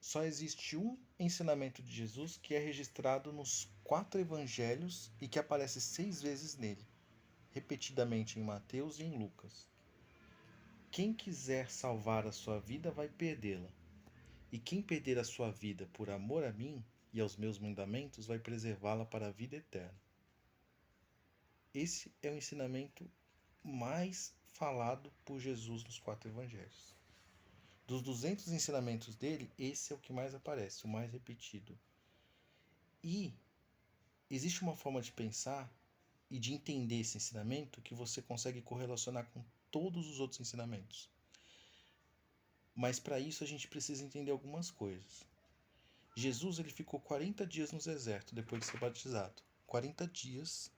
Só existe um ensinamento de Jesus que é registrado nos 4 evangelhos e que aparece 6 vezes nele, repetidamente em Mateus e em Lucas. Quem quiser salvar a sua vida vai perdê-la, e quem perder a sua vida por amor a mim e aos meus mandamentos vai preservá-la para a vida eterna. Esse é o ensinamento mais falado por Jesus nos 4 evangelhos. Dos 200 ensinamentos dele, esse é o que mais aparece, o mais repetido. E existe uma forma de pensar e de entender esse ensinamento que você consegue correlacionar com todos os outros ensinamentos. Mas para isso a gente precisa entender algumas coisas. Jesus ele ficou 40 dias no deserto depois de ser batizado. 40 dias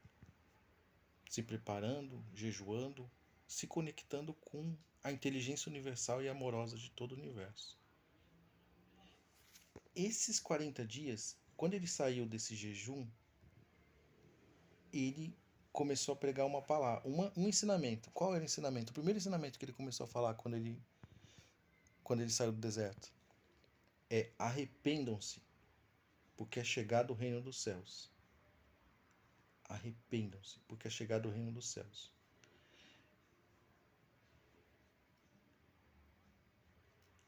se preparando, jejuando, se conectando com a inteligência universal e amorosa de todo o universo. Esses 40 dias, quando ele saiu desse jejum, ele começou a pregar uma palavra, um ensinamento. Qual era o ensinamento? O primeiro ensinamento que ele começou a falar quando ele saiu do deserto é: arrependam-se, porque é chegado o reino dos céus. Arrependam-se, porque é chegado o reino dos céus.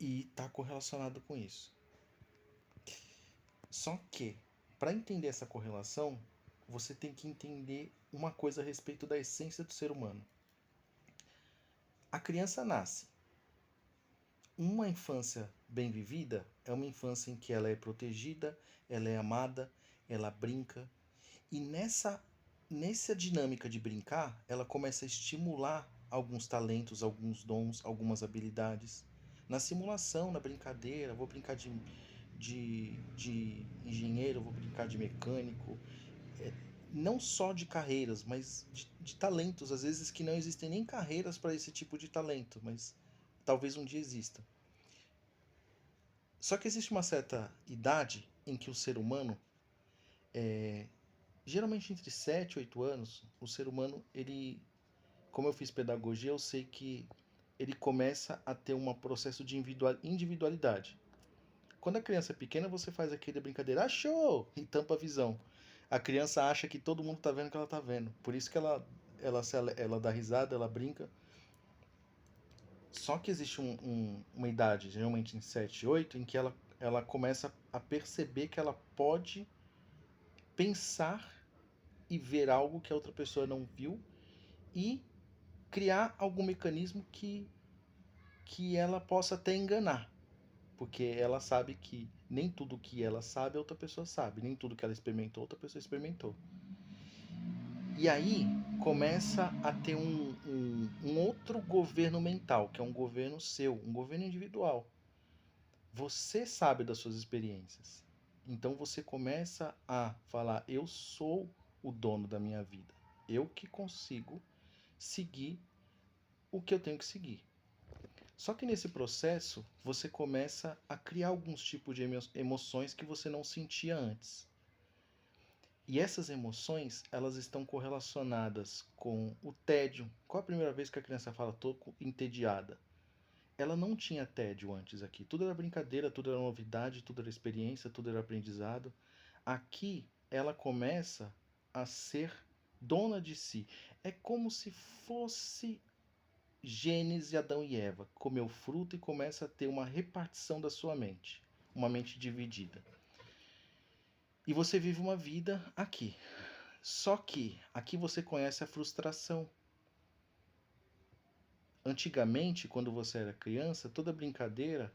E está correlacionado com isso. Só que, para entender essa correlação, você tem que entender uma coisa a respeito da essência do ser humano. A criança nasce. Uma infância bem vivida é uma infância em que ela é protegida, ela é amada, ela brinca. E nessa dinâmica de brincar, ela começa a estimular alguns talentos, alguns dons, algumas habilidades. Na simulação, na brincadeira, vou brincar de engenheiro, vou brincar de mecânico. Não só de carreiras, mas de talentos, às vezes que não existem nem carreiras para esse tipo de talento, mas talvez um dia exista. Só que existe uma certa idade em que o ser humano, geralmente entre 7 e 8 anos, o ser humano, ele, como eu fiz pedagogia, eu sei que ele começa a ter um processo de individualidade. Quando a criança é pequena, você faz aquele brincadeira, achou! E tampa a visão. A criança acha que todo mundo tá vendo o que ela tá vendo. Por isso que ela dá risada, ela brinca. Só que existe uma idade, geralmente em 7, 8, em que ela começa a perceber que ela pode pensar e ver algo que a outra pessoa não viu e criar algum mecanismo que ela possa até enganar. Porque ela sabe que nem tudo que ela sabe, outra pessoa sabe. Nem tudo que ela experimentou, outra pessoa experimentou. E aí começa a ter um outro governo mental, que é um governo seu, um governo individual. Você sabe das suas experiências. Então você começa a falar: eu sou o dono da minha vida. Eu que consigo seguir o que eu tenho que seguir. Só que nesse processo você começa a criar alguns tipos de emoções que você não sentia antes. E essas emoções, elas estão correlacionadas com o tédio. Qual a primeira vez que a criança fala: tô entediada? Ela não tinha tédio antes aqui. Tudo era brincadeira, tudo era novidade, tudo era experiência, tudo era aprendizado. Aqui ela começa a ser dona de si. É como se fosse Gênesis, Adão e Eva. Comeu fruto e começa a ter uma repartição da sua mente. Uma mente dividida. E você vive uma vida aqui. Só que aqui você conhece a frustração. Antigamente, quando você era criança, toda brincadeira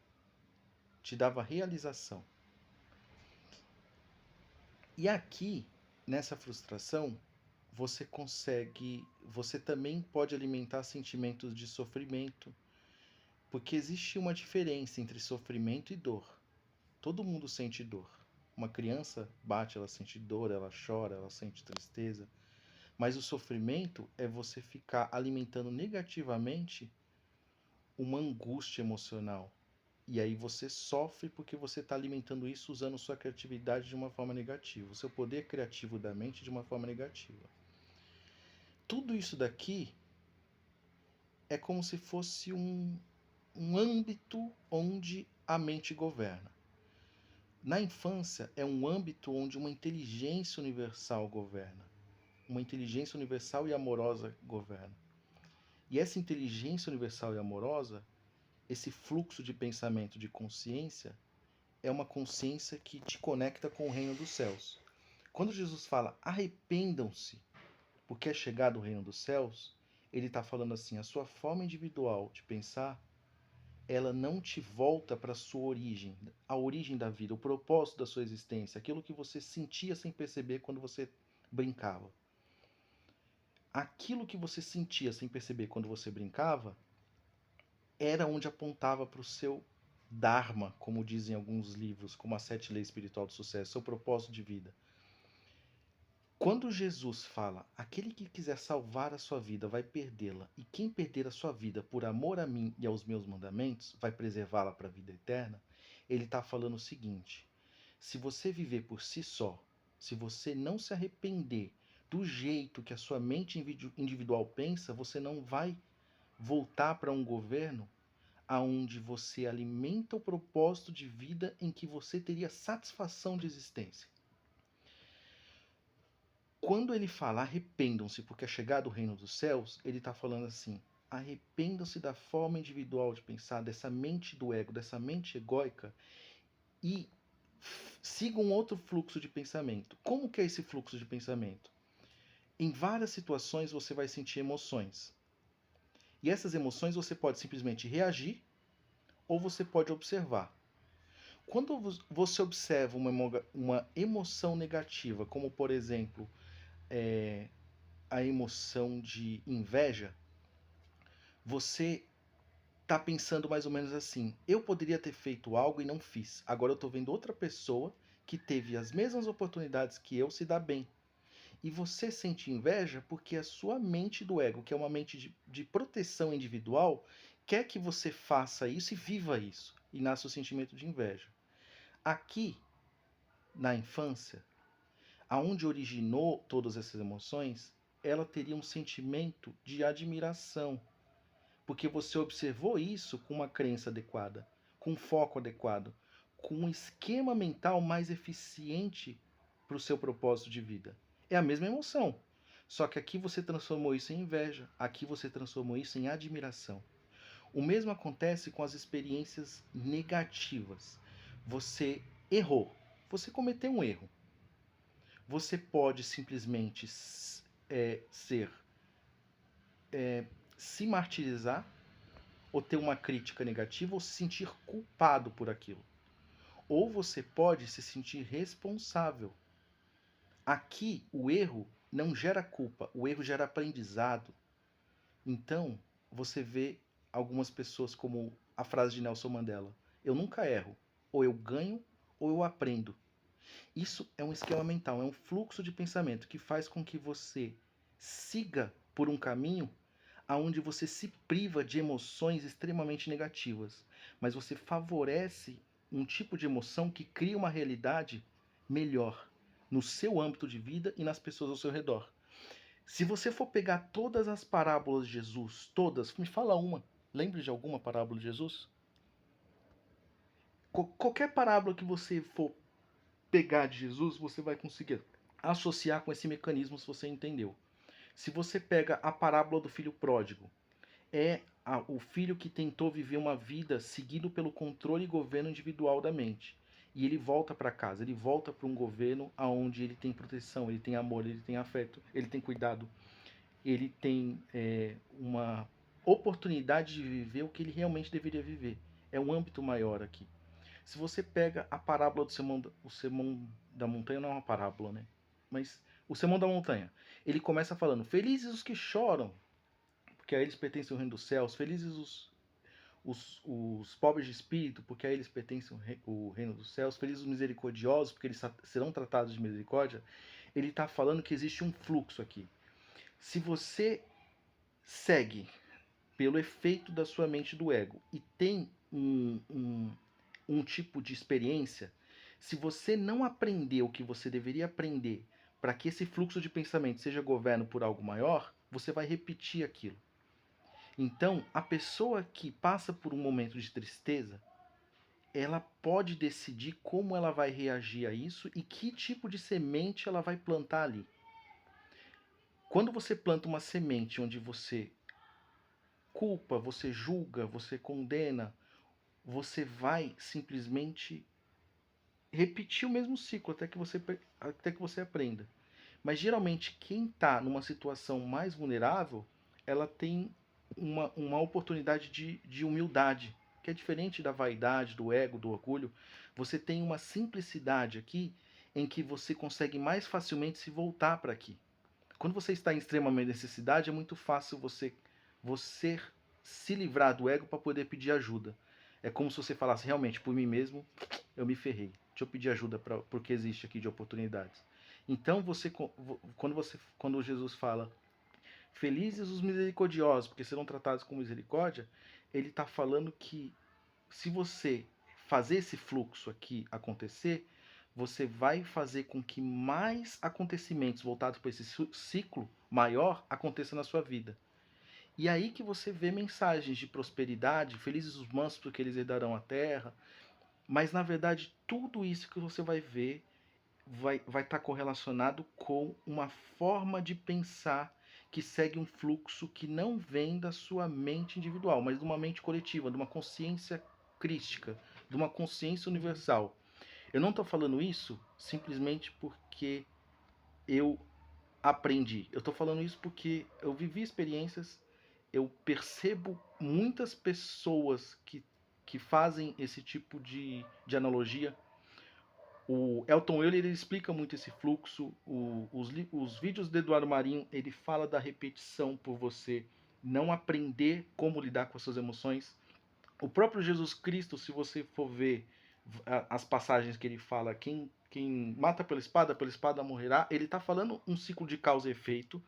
te dava realização. E aqui, nessa frustração, você também pode alimentar sentimentos de sofrimento, porque existe uma diferença entre sofrimento e dor. Todo mundo sente dor. Uma criança bate, ela sente dor, ela chora, ela sente tristeza. Mas o sofrimento é você ficar alimentando negativamente uma angústia emocional. E aí você sofre porque você está alimentando isso usando sua criatividade de uma forma negativa, o seu poder criativo da mente de uma forma negativa. Tudo isso daqui é como se fosse um âmbito onde a mente governa. Na infância é um âmbito onde uma inteligência universal governa. Uma inteligência universal e amorosa governa. E essa inteligência universal e amorosa, esse fluxo de pensamento de consciência, é uma consciência que te conecta com o reino dos céus. Quando Jesus fala arrependam-se, porque é chegado o reino dos céus, ele está falando assim, a sua forma individual de pensar, ela não te volta para a sua origem, a origem da vida, o propósito da sua existência, aquilo que você sentia sem perceber quando você brincava. Aquilo que você sentia sem perceber quando você brincava, era onde apontava para o seu Dharma, como dizem alguns livros, como a 7 Leis Espiritual do Sucesso, seu propósito de vida. Quando Jesus fala, aquele que quiser salvar a sua vida vai perdê-la, e quem perder a sua vida por amor a mim e aos meus mandamentos vai preservá-la para a vida eterna, ele está falando o seguinte, se você viver por si só, se você não se arrepender do jeito que a sua mente individual pensa, você não vai voltar para um governo aonde você alimenta o propósito de vida em que você teria satisfação de existência. Quando ele fala arrependam-se porque é chegado o reino dos céus, ele está falando assim, arrependam-se da forma individual de pensar, dessa mente do ego, dessa mente egóica e sigam um outro fluxo de pensamento. Como que é esse fluxo de pensamento? Em várias situações você vai sentir emoções. E essas emoções você pode simplesmente reagir ou você pode observar. Quando você observa uma emoção negativa, como por exemplo a emoção de inveja, você está pensando mais ou menos assim: eu poderia ter feito algo e não fiz. Agora eu estou vendo outra pessoa que teve as mesmas oportunidades que eu se dar bem. E você sente inveja porque a sua mente do ego, que é uma mente de proteção individual, quer que você faça isso e viva isso. E nasce o sentimento de inveja. Aqui, na infância, aonde originou todas essas emoções, ela teria um sentimento de admiração, porque você observou isso com uma crença adequada, com um foco adequado, com um esquema mental mais eficiente para o seu propósito de vida. É a mesma emoção, só que aqui você transformou isso em inveja, aqui você transformou isso em admiração. O mesmo acontece com as experiências negativas. Você errou, você cometeu um erro. Você pode simplesmente se martirizar, ou ter uma crítica negativa, ou se sentir culpado por aquilo. Ou você pode se sentir responsável. Aqui, o erro não gera culpa, o erro gera aprendizado. Então, você vê algumas pessoas como a frase de Nelson Mandela: eu nunca erro, ou eu ganho, ou eu aprendo. Isso é um esquema mental, é um fluxo de pensamento que faz com que você siga por um caminho aonde você se priva de emoções extremamente negativas, mas você favorece um tipo de emoção que cria uma realidade melhor no seu âmbito de vida e nas pessoas ao seu redor. Se você for pegar todas as parábolas de Jesus, todas, me fala uma. Lembre de alguma parábola de Jesus? Qualquer parábola que você for pegar de Jesus, você vai conseguir associar com esse mecanismo se você entendeu. Se você pega a parábola do filho pródigo, o filho que tentou viver uma vida seguido pelo controle e governo individual da mente. E ele volta para casa, ele volta para um governo onde ele tem proteção, ele tem amor, ele tem afeto, ele tem cuidado, ele tem uma oportunidade de viver o que ele realmente deveria viver. É um âmbito maior aqui. Se você pega a parábola do Sermão da Montanha, não é uma parábola, né? Mas o Sermão da Montanha, ele começa falando: felizes os que choram, porque a eles pertence o reino dos céus. Felizes os pobres de espírito, porque a eles pertence o reino dos céus. Felizes os misericordiosos, porque eles serão tratados de misericórdia. Ele está falando que existe um fluxo aqui. Se você segue pelo efeito da sua mente do ego e tem um tipo de experiência, se você não aprendeu o que você deveria aprender para que esse fluxo de pensamento seja governo por algo maior, você vai repetir aquilo. Então, a pessoa que passa por um momento de tristeza, ela pode decidir como ela vai reagir a isso e que tipo de semente ela vai plantar ali. Quando você planta uma semente onde você culpa, você julga, você condena, você vai simplesmente repetir o mesmo ciclo até que você aprenda. Mas geralmente quem está numa situação mais vulnerável, ela tem uma oportunidade de humildade, que é diferente da vaidade, do ego, do orgulho. Você tem uma simplicidade aqui em que você consegue mais facilmente se voltar para aqui. Quando você está em extrema necessidade, é muito fácil você se livrar do ego para poder pedir ajuda. É como se você falasse, realmente, por mim mesmo, eu me ferrei. Deixa eu pedir ajuda para porque existe aqui de oportunidades. Então quando Jesus fala, felizes os misericordiosos, porque serão tratados com misericórdia, ele está falando que se você fazer esse fluxo aqui acontecer, você vai fazer com que mais acontecimentos voltados para esse ciclo maior aconteça na sua vida. E aí que você vê mensagens de prosperidade, felizes os mansos porque eles herdarão a terra, mas na verdade tudo isso que você vai ver vai estar correlacionado com uma forma de pensar que segue um fluxo que não vem da sua mente individual, mas de uma mente coletiva, de uma consciência crística, de uma consciência universal. Eu não estou falando isso simplesmente porque eu aprendi. Eu estou falando isso porque eu vivi experiências, eu percebo muitas pessoas que fazem esse tipo de analogia. O Elton Euler ele explica muito esse fluxo. Os vídeos do Eduardo Marinho ele fala da repetição por você não aprender como lidar com as suas emoções. O próprio Jesus Cristo, se você for ver as passagens que ele fala, quem mata pela espada morrerá, ele está falando um ciclo de causa e efeito,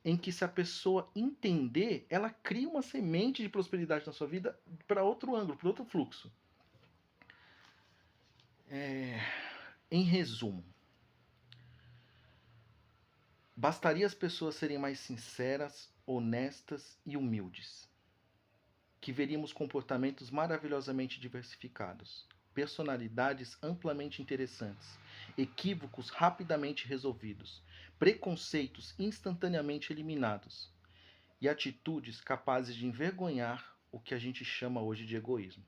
em que se a pessoa entender, ela cria uma semente de prosperidade na sua vida para outro ângulo, para outro fluxo. Em resumo, bastaria as pessoas serem mais sinceras, honestas e humildes, que veríamos comportamentos maravilhosamente diversificados, personalidades amplamente interessantes, equívocos rapidamente resolvidos, preconceitos instantaneamente eliminados e atitudes capazes de envergonhar o que a gente chama hoje de egoísmo.